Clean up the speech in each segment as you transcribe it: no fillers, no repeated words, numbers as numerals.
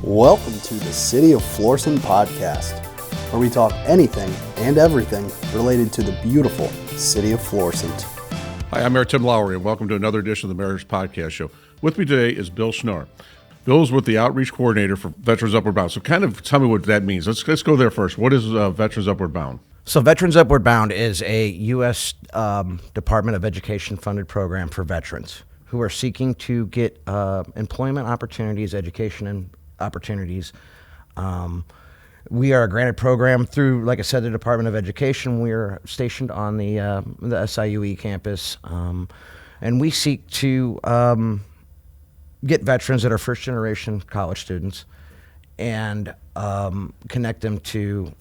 Welcome to the City of Florissant podcast, where we talk anything and everything related to the beautiful City of Florissant. Hi, I'm Mayor Tim Lowery, and welcome to another edition of the Mayor's Podcast Show. With me today is Bill Schnarr. Bill's with the Outreach Coordinator for Veterans Upward Bound. So kind of tell me what that means. Let's go there first. What is Veterans Upward Bound? So Veterans Upward Bound is a U.S. Department of Education funded program for veterans who are seeking to get employment opportunities, education and opportunities. We are a granted program through, like I said, the Department of Education. We are stationed on the SIUE campus, and we seek to get veterans that are first-generation college students and connect them to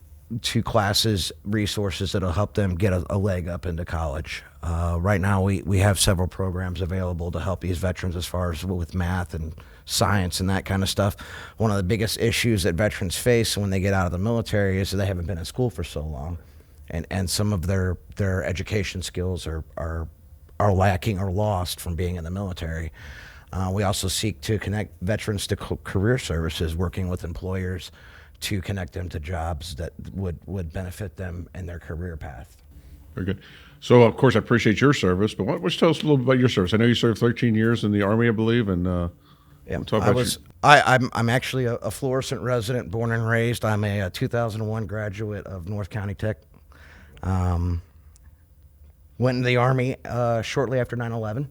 classes, resources that will help them get a leg up into college. Right now, we have several programs available to help these veterans as far as with math and science and that kind of stuff. One of the biggest issues that veterans face when they get out of the military is that they haven't been in school for so long, and some of their education skills are lacking or lost from being in the military. We also seek to connect veterans to career services, working with employers to connect them to jobs that would benefit them in their career path. Very good. So, of course, I appreciate your service, but why don't you tell us a little bit about your service? I know you served 13 years in the Army, I believe, and yeah, talk about I'm actually a Florissant resident, born and raised. I'm a 2001 graduate of North County Tech. Went in the Army shortly after 9/11.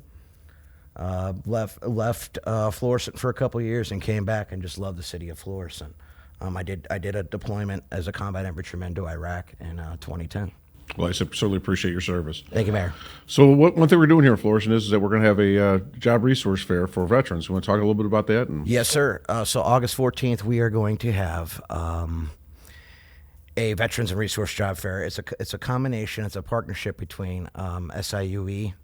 Left Florissant for a couple of years and came back and just loved the city of Florissant. I did a deployment as a combat infantryman to Iraq in 2010. Well, I certainly appreciate your service. Thank you, Mayor. So one thing we're doing here in Florissant is that we're going to have a job resource fair for veterans. You want to talk a little bit about that? Yes, sir. So August 14th, we are going to have a Veterans and Resource Job Fair. It's a combination. It's a partnership between SIUE,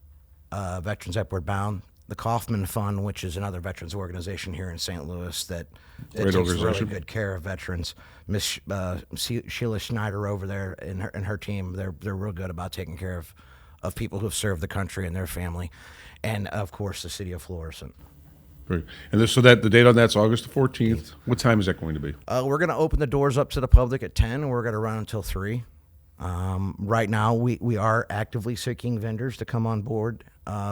Veterans Upward Bound, the Kaufman Fund, which is another veterans organization here in St. Louis that takes really good care of veterans. Miss Sheila Schneider over there and her team, they're real good about taking care of people who have served the country and their family, and of course the city of Florissant. Great. And so that the date on that's August the 14th. What time is that going to be? We're going to open the doors up to the public at 10, and we're going to run until 3. Right now, we are actively seeking vendors to come on board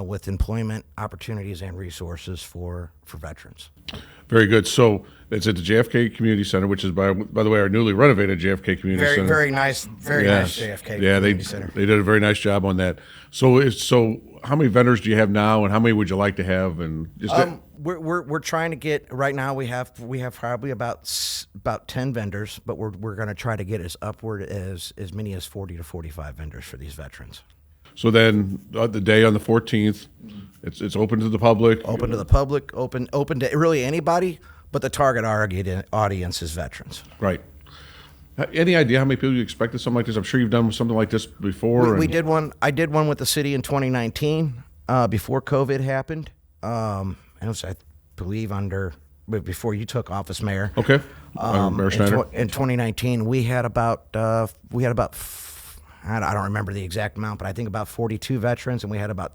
with employment opportunities and resources for veterans. Very good. So it's at the JFK Community Center, which is, by the way, our newly renovated JFK Community Center. Very nice JFK Community Center. They did a very nice job on that. So how many vendors do you have now, and how many would you like to have? And we're trying to get, right now we have probably about 10 vendors, but we're going to try to get as upward as many as 40 to 45 vendors for these veterans. So then the day on the 14th, it's open to the public. Open to the public, open to really anybody, but the target audience is veterans. Right. Any idea how many people you expected something like this? I'm sure you've done something like this before. We did one. I did one with the city in 2019 before COVID happened. And it was, I believe, before you took office, Mayor. Okay. Mayor Schneider. In 2019, we had about I don't remember the exact amount, but I think about 42 veterans, and we had about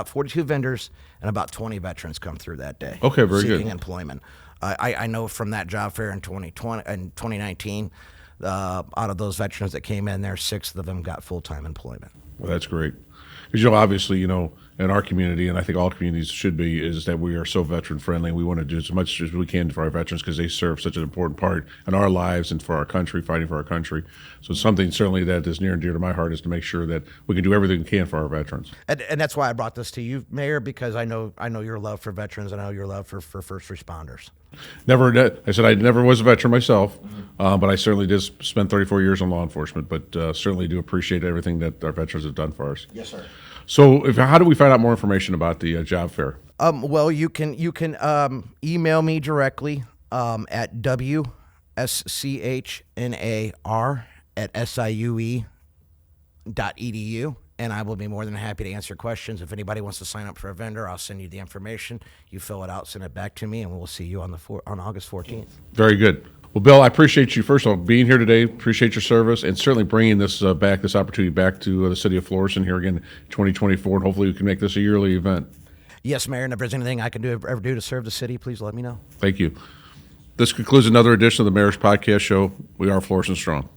42 vendors and about 20 veterans come through that day. Okay, very good. Seeking employment. I know from that job fair in 2019, out of those veterans that came in there, 6 of them got full-time employment. Well, that's great. Because, obviously, in our community, and I think all communities should be, is that we are so veteran-friendly. We want to do as much as we can for our veterans because they serve such an important part in our lives and for our country, fighting for our country. So something certainly that is near and dear to my heart is to make sure that we can do everything we can for our veterans. And that's why I brought this to you, Mayor, because I know your love for veterans and I know your love for first responders. I said I never was a veteran myself, but I certainly did spend 34 years in law enforcement, but certainly do appreciate everything that our veterans have done for us. Yes, sir. So how do we find out more information about the job fair? Well, you can email me directly at wschnar@siue.edu, and I will be more than happy to answer questions. If anybody wants to sign up for a vendor, I'll send you the information. You fill it out, send it back to me, and we'll see you on August 14th. Very good. Well, Bill, I appreciate you, first of all, being here today. Appreciate your service and certainly bringing this opportunity back to the city of Florissant here again in 2024, and hopefully we can make this a yearly event. Yes, Mayor, and if there's anything I can ever do to serve the city, please let me know. Thank you. This concludes another edition of the Mayor's Podcast Show. We are Florissant Strong.